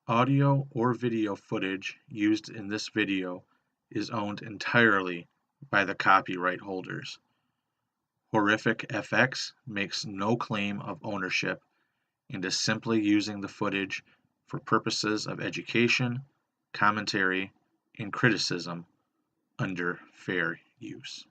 Audio or video footage used in this video is owned entirely by the copyright holders. Horrific FX makes no claim of ownership and is simply using the footage for purposes of education, commentary, and criticism under fair use.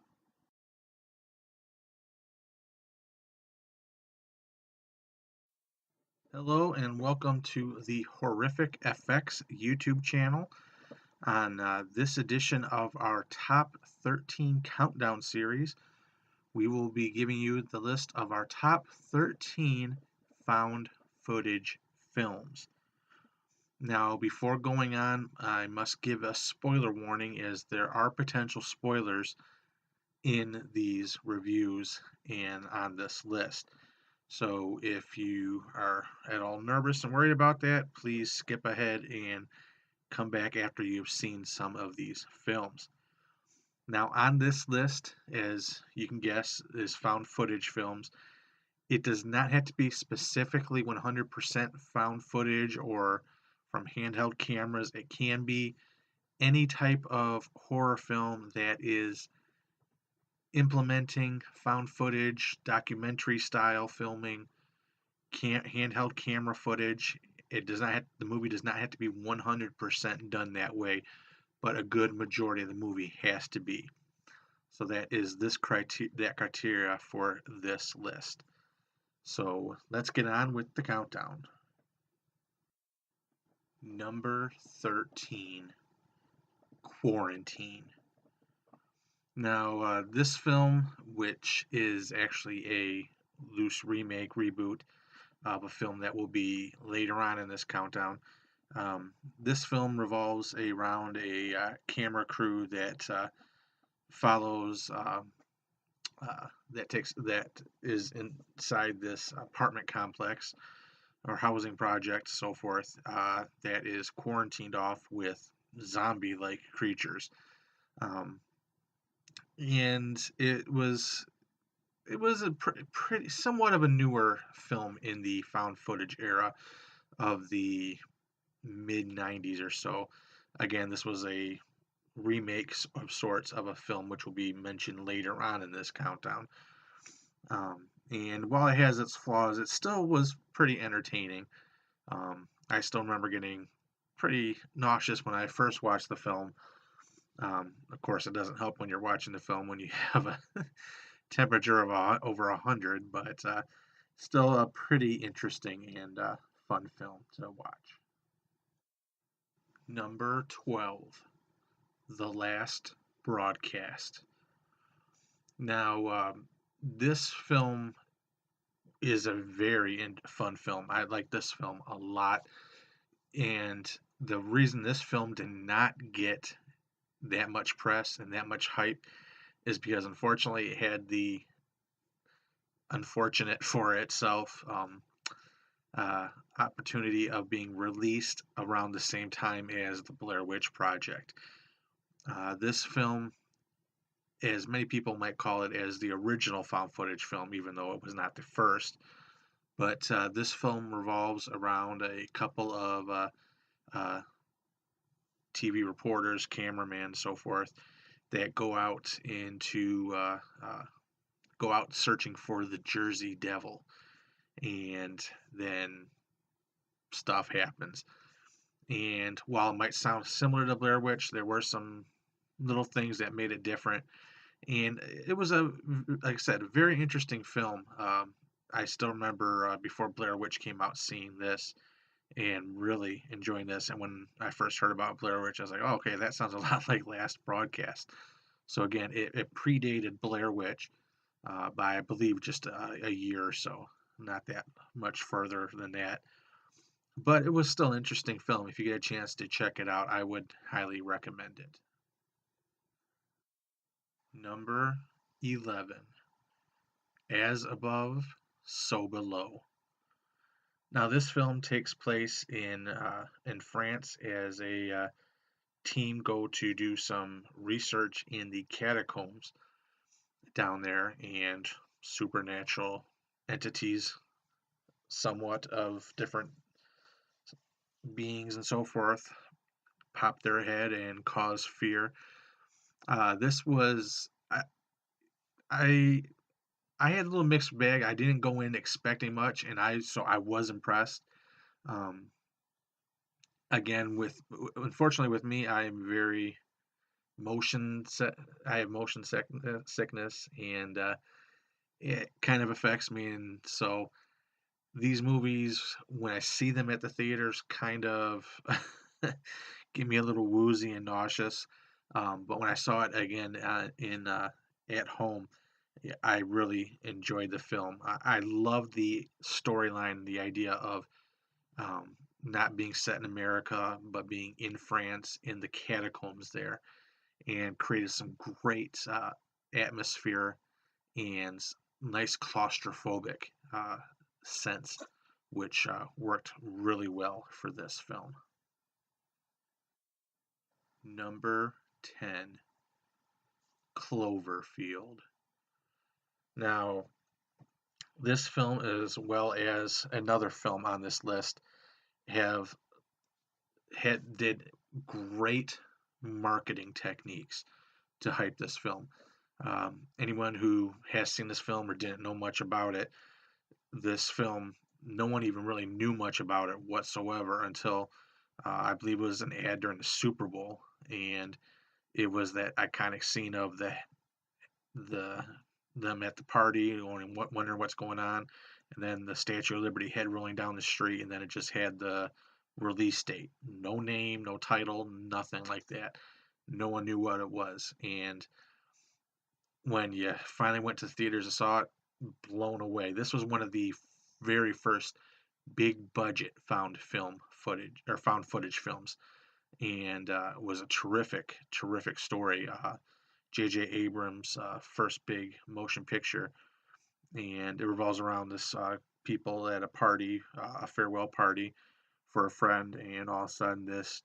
Hello and welcome to the Horrific FX YouTube channel. On this edition of our Top 13 Countdown series, we will be giving you the list of our top 13 found footage films. Now, before going on, I must give a spoiler warning as there are potential spoilers in these reviews and on this list. So if you are at all nervous and worried about that, please skip ahead and come back after you've seen some of these films. Now, on this list, as you can guess, is found footage films. It does not have to be specifically 100% found footage or from handheld cameras. It can be any type of horror film that is implementing found footage, documentary style filming, handheld camera footage. The movie does not have to be 100% done that way, but a good majority of the movie has to be. So that is that criteria for this list. So let's get on with the countdown. Number 13, Quarantine. Now, this film, which is actually a loose remake, reboot of a film that will be later on in this countdown, this film revolves around a camera crew that follows that is inside this apartment complex or housing project, so forth, that is quarantined off with zombie-like creatures, and it was a pretty somewhat of a newer film in the found footage era of the mid 90s or so. Again, this was a remake of sorts of a film which will be mentioned later on in this countdown. And while it has its flaws, it still was pretty entertaining. I still remember getting pretty nauseous when I first watched the film. Of course, it doesn't help when you're watching the film when you have a temperature of over 100, but still a pretty interesting and fun film to watch. Number 12, The Last Broadcast. Now, this film is a very fun film. I like this film a lot, and the reason this film did not get that much press and that much hype is because unfortunately it had the unfortunate for itself opportunity of being released around the same time as the Blair Witch Project. This film, as many people might call it, as the original found footage film, even though it was not the first. But this film revolves around a couple of TV reporters, cameramen, so forth, that go out searching for the Jersey Devil, and then stuff happens. And while it might sound similar to Blair Witch, there were some little things that made it different. And it was like I said, a very interesting film. I still remember before Blair Witch came out, seeing this and really enjoying this. And when I first heard about Blair Witch, I was like, oh, okay, that sounds a lot like Last Broadcast. So again, it predated Blair Witch by, I believe, just a year or so, not that much further than that. But it was still an interesting film. If you get a chance to check it out, I would highly recommend it. Number 11, As Above, So Below. Now, this film takes place in France as a team go to do some research in the catacombs down there, and supernatural entities, somewhat of different beings and so forth pop their head and cause fear. This was I I had a little mixed bag. I didn't go in expecting much, and I was impressed. Um, Again, unfortunately with me, I am very motion set. I have sickness, and it kind of affects me. And so these movies, when I see them at the theaters, kind of give me a little woozy and nauseous. But when I saw it again in at home, yeah, I really enjoyed the film. I love the storyline, the idea of um, not being set in America, but being in France in the catacombs there, and created some great atmosphere and nice claustrophobic sense, which worked really well for this film. Number 10, Cloverfield. Now, this film, as well as another film on this list, have did great marketing techniques to hype this film. Anyone who has seen this film or didn't know much about it, this film, no one even really knew much about it whatsoever until I believe it was an ad during the Super Bowl, and it was that iconic scene of the them at the party wondering what's going on, and then the Statue of Liberty head rolling down the street, and then it just had the release date, no name, no title, nothing like that. No one knew what it was, and when you finally went to the theaters and saw it, blown away. This was one of the very first big budget found footage films, and was a terrific story. J.J. Abrams' first big motion picture, and it revolves around this people at a party, a farewell party for a friend, and all of a sudden this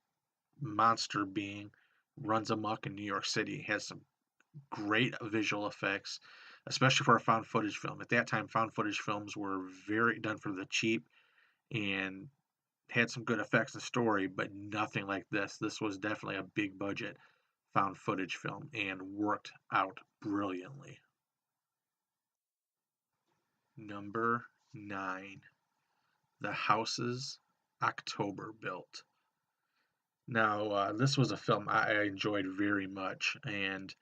monster being runs amok in New York City. Has some great visual effects, especially for a found footage film. At that time, found footage films were very done for the cheap and had some good effects and story, but nothing like this. This was definitely a big budget found footage film and worked out brilliantly. Number 9, The Houses October Built. Now, this was a film I enjoyed very much, and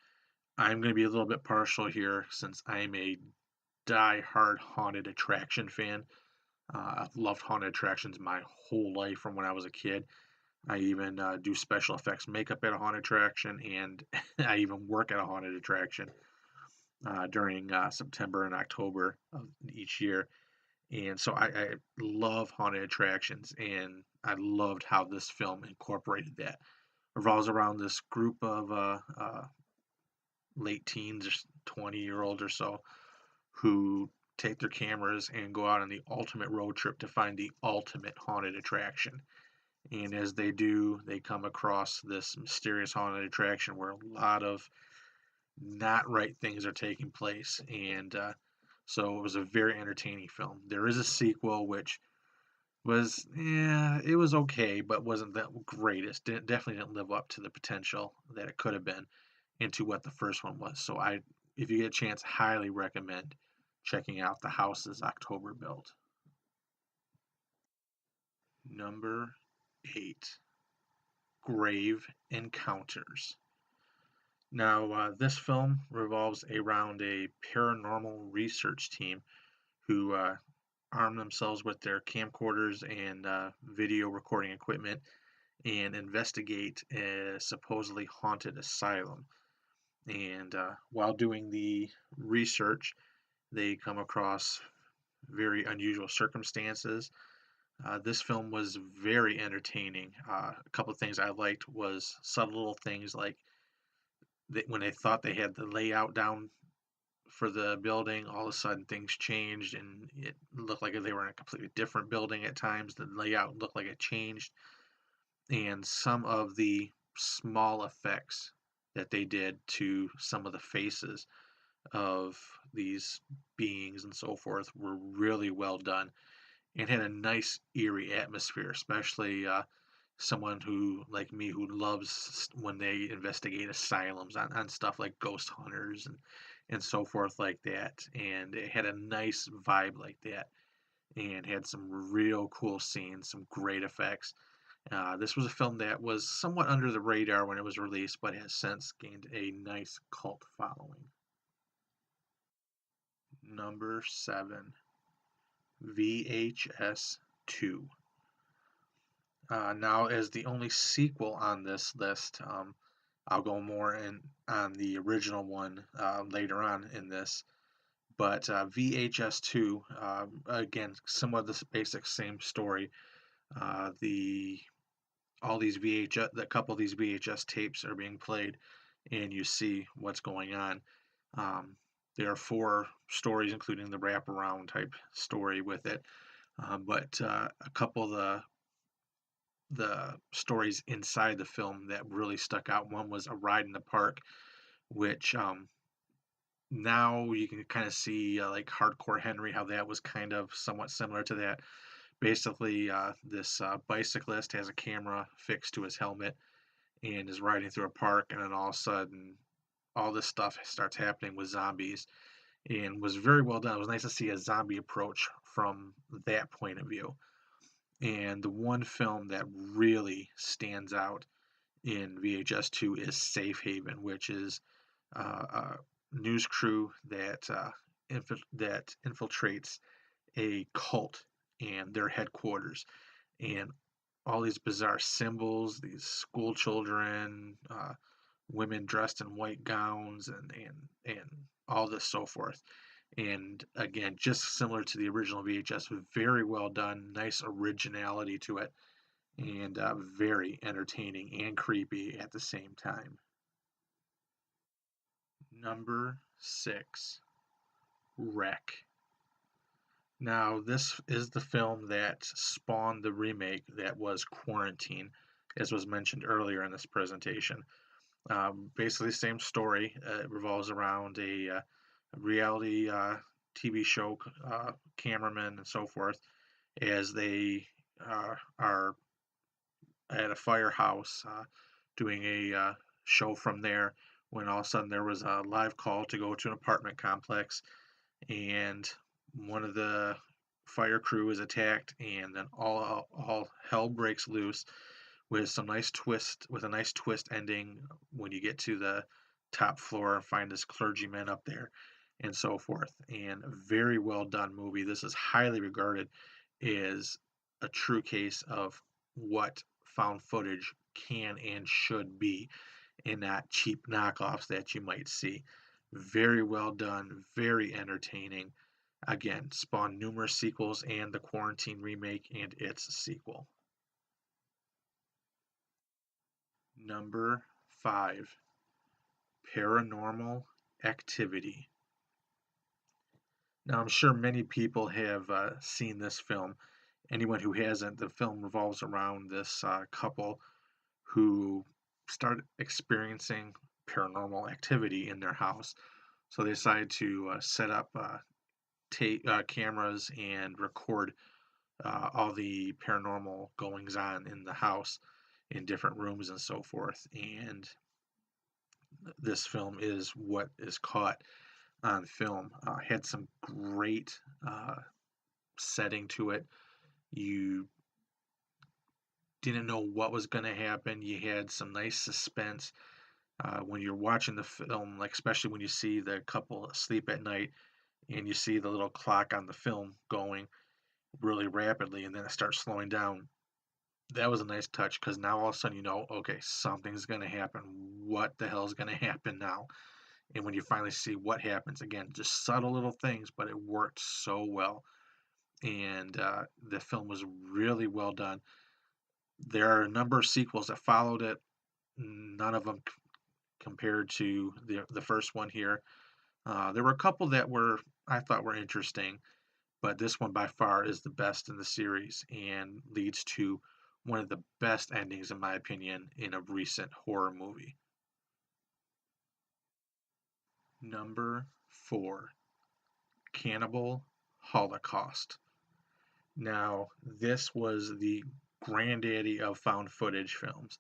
I'm going to be a little bit partial here since I'm a die-hard haunted attraction fan. I've loved haunted attractions my whole life from when I was a kid. I even do special effects makeup at a haunted attraction, and I even work at a haunted attraction during September and October of each year. And so I love haunted attractions, and I loved how this film incorporated that. Revolves around this group of late teens, or 20-year-olds or so, who take their cameras and go out on the ultimate road trip to find the ultimate haunted attraction. And as they do, they come across this mysterious haunted attraction where a lot of not right things are taking place. And so it was a very entertaining film. There is a sequel, which was, yeah, it was okay, but wasn't the greatest. Definitely didn't live up to the potential that it could have been into what the first one was. So if you get a chance, highly recommend checking out The Houses October Built. Number 8, Grave Encounters. Now, this film revolves around a paranormal research team who arm themselves with their camcorders and video recording equipment and investigate a supposedly haunted asylum. And while doing the research, they come across very unusual circumstances. This film was very entertaining. A couple of things I liked was subtle little things like when they thought they had the layout down for the building, all of a sudden things changed and it looked like they were in a completely different building at times. The layout looked like it changed. And some of the small effects that they did to some of the faces of these beings and so forth were really well done and had a nice eerie atmosphere, especially someone who, like me, who loves when they investigate asylums on stuff like ghost hunters and so forth like that. And it had a nice vibe like that and had some real cool scenes, some great effects. This was a film that was somewhat under the radar when it was released, but has since gained a nice cult following. Number 7, VHS 2. Now, as the only sequel on this list, I'll go more in on the original one later on in this. But VHS 2, again, somewhat the basic same story. The all these VHS, a couple of these VHS tapes are being played, and you see what's going on. Um, there are 4 stories, including the wraparound type story with it. But a couple of the stories inside the film that really stuck out. One was A Ride in the Park, which now you can kind of see like Hardcore Henry, how that was kind of somewhat similar to that. Basically, this bicyclist has a camera fixed to his helmet and is riding through a park, and then all of a sudden, all this stuff starts happening with zombies, and was very well done. It was nice to see a zombie approach from that point of view. And the one film that really stands out in VHS 2 is Safe Haven, which is a news crew that infiltrates a cult and their headquarters, and all these bizarre symbols, these school children, women dressed in white gowns, and all this so forth. And again, just similar to the original VHS, very well done, nice originality to it, and very entertaining and creepy at the same time. Number 6, Wreck. Now, this is the film that spawned the remake that was Quarantine, as was mentioned earlier in this presentation. Basically, same story. It revolves around a reality TV show cameraman and so forth, as they are at a firehouse doing a show from there, when all of a sudden there was a live call to go to an apartment complex, and one of the fire crew is attacked, and then all hell breaks loose with a nice twist ending when you get to the top floor and find this clergyman up there and so forth. And a very well done movie. This is highly regarded as a true case of what found footage can and should be, and not cheap knockoffs that you might see. Very well done, very entertaining. Again, spawned numerous sequels and the Quarantine remake and its sequel. Number 5, Paranormal Activity. Now, I'm sure many people have seen this film. Anyone who hasn't, the film revolves around this couple who start experiencing paranormal activity in their house. So they decide to set up cameras and record all the paranormal goings on in the house in different rooms and so forth. And this film is what is caught on film. Had some great setting to it. You didn't know what was going to happen. You had some nice suspense when you're watching the film, like especially when you see the couple asleep at night and you see the little clock on the film going really rapidly, and then it starts slowing down. That was a nice touch, because now all of a sudden you know, okay, something's going to happen. What the hell is going to happen now? And when you finally see what happens, again, just subtle little things, but it worked so well. And the film was really well done. There are a number of sequels that followed it. None of them compared to the first one here. There were a couple that I thought were interesting, but this one by far is the best in the series and leads to one of the best endings, in my opinion, in a recent horror movie. Number 4, Cannibal Holocaust. Now, this was the granddaddy of found footage films.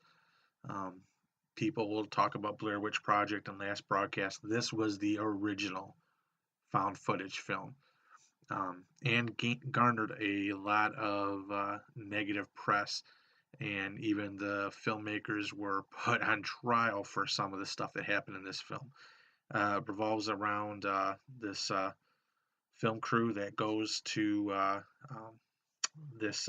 Um, People will talk about Blair Witch Project and Last Broadcast. This was the original found footage film, and garnered a lot of negative press. And even the filmmakers were put on trial for some of the stuff that happened in this film. Revolves around this film crew that goes to this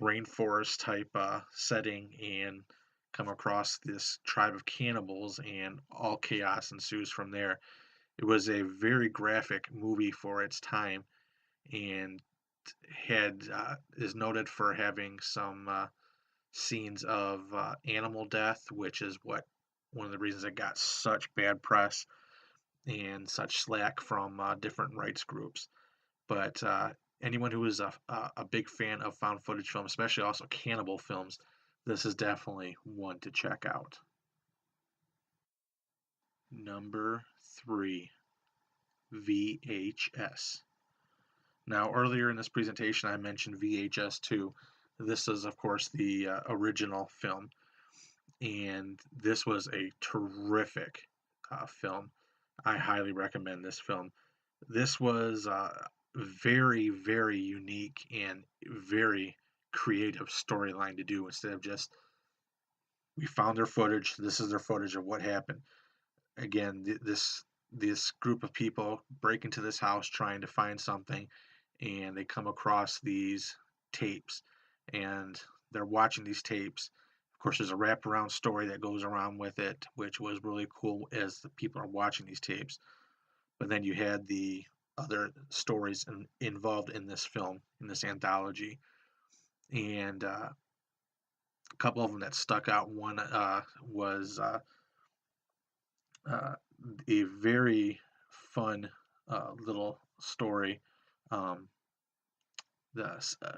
rainforest type setting and come across this tribe of cannibals, and all chaos ensues from there. It was a very graphic movie for its time, and had is noted for having some scenes of animal death, which is what one of the reasons it got such bad press and such slack from different rights groups. But anyone who is a big fan of found footage film, especially also cannibal films, this is definitely one to check out. Number 3, VHS. Now, earlier in this presentation, I mentioned VHS 2. This is, of course, the original film, and this was a terrific film. I highly recommend this film. This was very, very unique and very creative storyline to do, instead of just, we found their footage, this is their footage of what happened. Again, this group of people break into this house trying to find something, and they come across these tapes, and they're watching these tapes. Of course, there's a wraparound story that goes around with it, which was really cool as the people are watching these tapes. But then you had the other stories involved in this film, in this anthology, and a couple of them that stuck out. One was uh, a very fun little story, um,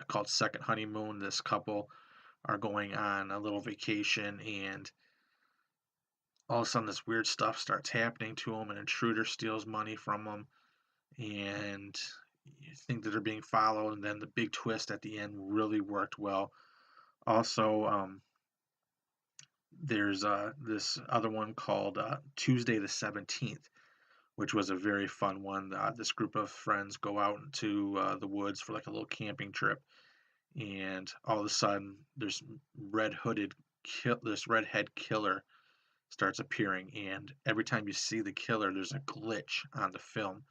called Second Honeymoon. This couple are going on a little vacation, and all of a sudden this weird stuff starts happening to them. An intruder steals money from them, and you think that they're being followed, and then the big twist at the end really worked well. Also, there's this other one called Tuesday the 17th, which was a very fun one. This group of friends go out into the woods for like a little camping trip, and all of a sudden, this redhead killer starts appearing, and every time you see the killer, there's a glitch on the film,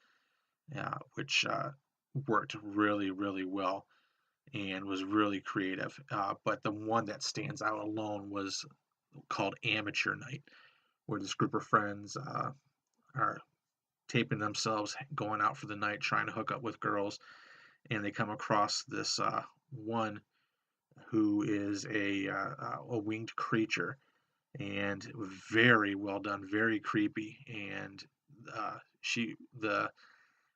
which worked really, really well and was really creative. But the one that stands out alone was called Amateur Night, where this group of friends are taping themselves going out for the night trying to hook up with girls, and they come across this one who is a winged creature, and very well done, very creepy, and the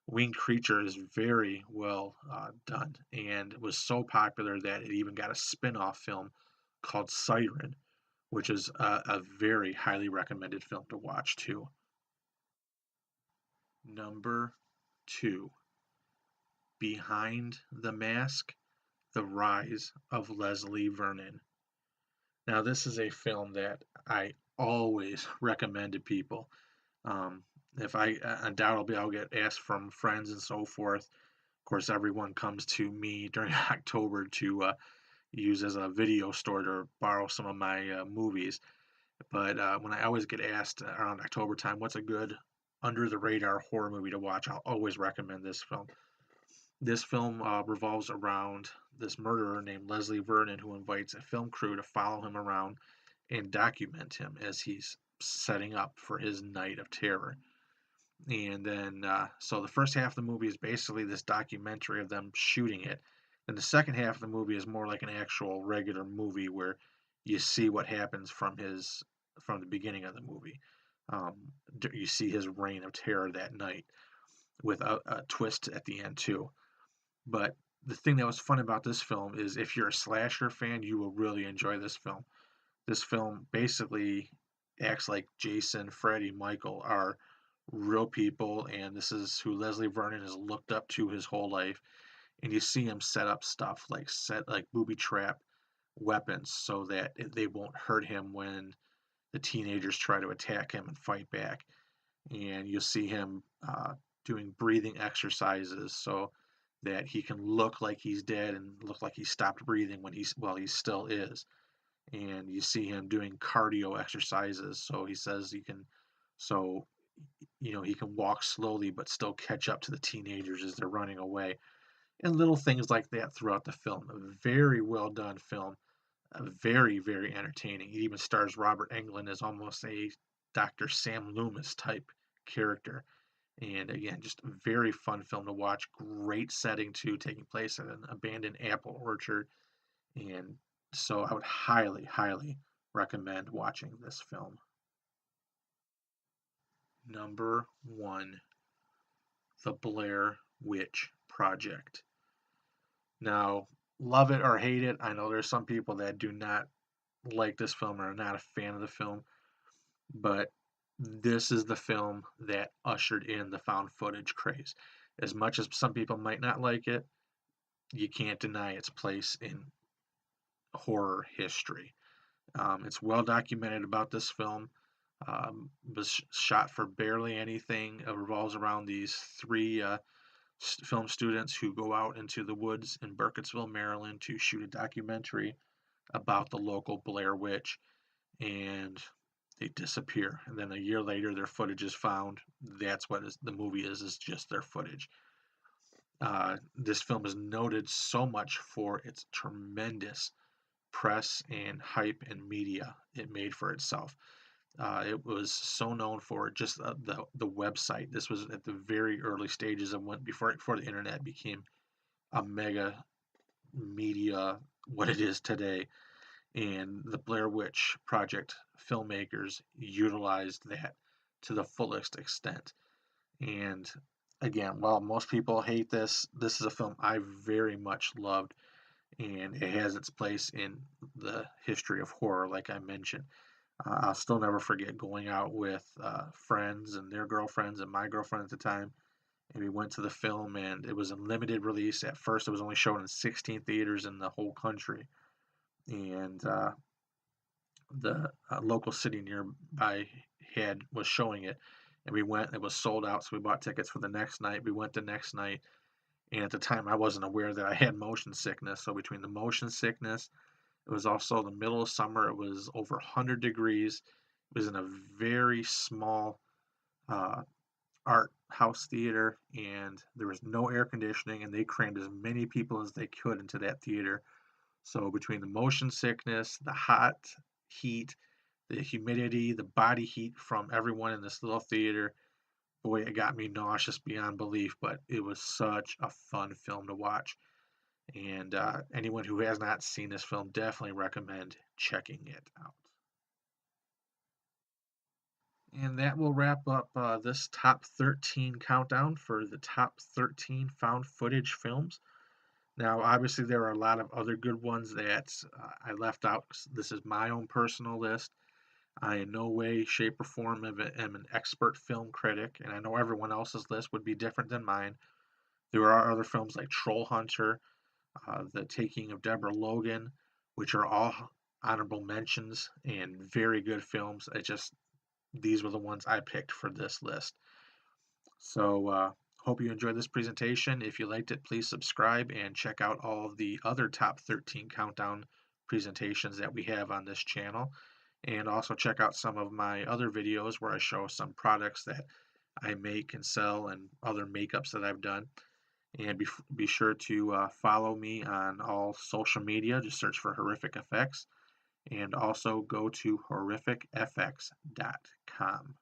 winged creature is very well done, and was so popular that it even got a spin-off film called Siren, which is a very highly recommended film to watch too. Number 2, Behind the Mask: The Rise of Leslie Vernon. Now, this is a film that I always recommend to people. Um, if I undoubtedly I'll get asked from friends and so forth. Of course, everyone comes to me during October to use as a video store to borrow some of my movies. But when I always get asked around October time, what's a good under the radar horror movie to watch, I'll always recommend this film. This film revolves around this murderer named Leslie Vernon, who invites a film crew to follow him around and document him as he's setting up for his night of terror. And then, so the first half of the movie is basically this documentary of them shooting it. And the second half of the movie is more like an actual regular movie where you see what happens from the beginning of the movie. Um, you see his reign of terror that night with a twist at the end too. But the thing that was fun about this film is if you're a slasher fan, you will really enjoy this film. This film basically acts like Jason, Freddy, Michael are real people, and this is who Leslie Vernon has looked up to his whole life. And you see him set up stuff like booby trap weapons so that they won't hurt him when the teenagers try to attack him and fight back. And you'll see him doing breathing exercises so that he can look like he's dead and look like he stopped breathing when he still is. And you see him doing cardio exercises, so he says so he can walk slowly but still catch up to the teenagers as they're running away, and little things like that throughout the film. A very well done film, very, very entertaining. It even stars Robert Englund as almost a Dr. Sam Loomis type character. And again, just a very fun film to watch. Great setting too, taking place at an abandoned apple orchard. And so I would highly, highly recommend watching this film. Number one, The Blair Witch Project. Now, love it or hate it, I know there's some people that do not like this film or are not a fan of the film, but this is the film that ushered in the found footage craze. As much as some people might not like it, you can't deny its place in horror history. It's well documented about this film. Was shot for barely anything. It revolves around these three film students who go out into the woods in Burkittsville, Maryland, to shoot a documentary about the local Blair Witch, and they disappear. And then a year later, their footage is found. That's what the movie is just their footage. This film is noted so much for its tremendous press and hype and media it made for itself. It was so known for just the website. This was at the very early stages of when before the internet became a mega media what it is today. And the Blair Witch Project filmmakers utilized that to the fullest extent. And again, while most people hate this is a film I very much loved, and it has its place in the history of horror, like I mentioned. I'll still never forget going out with friends and their girlfriends and my girlfriend at the time, and we went to the film, and it was a limited release. At first, it was only shown in 16 theaters in the whole country, and the local city nearby was showing it, and we went. It was sold out, so we bought tickets for the next night. We went the next night, and at the time, I wasn't aware that I had motion sickness. So between the motion sickness, it was also the middle of summer. It was over 100 degrees. It was in a very small uh, art house theater, and there was no air conditioning, and they crammed as many people as they could into that theater. So between the motion sickness, the hot heat, the humidity, the body heat from everyone in this little theater, boy, it got me nauseous beyond belief, but it was such a fun film to watch. And anyone who has not seen this film, definitely recommend checking it out. And that will wrap up this top 13 countdown for the top 13 found footage films. Now, obviously, there are a lot of other good ones that I left out. This is my own personal list. I, in no way, shape, or form, am an expert film critic, and I know everyone else's list would be different than mine. There are other films like Troll Hunter, The Taking of Deborah Logan, which are all honorable mentions and very good films. These were the ones I picked for this list. So, hope you enjoyed this presentation. If you liked it, please subscribe and check out all of the other top 13 countdown presentations that we have on this channel. And also check out some of my other videos where I show some products that I make and sell and other makeups that I've done. And be sure to follow me on all social media. Just search for Horrific Effects. And also go to horrificfx.com.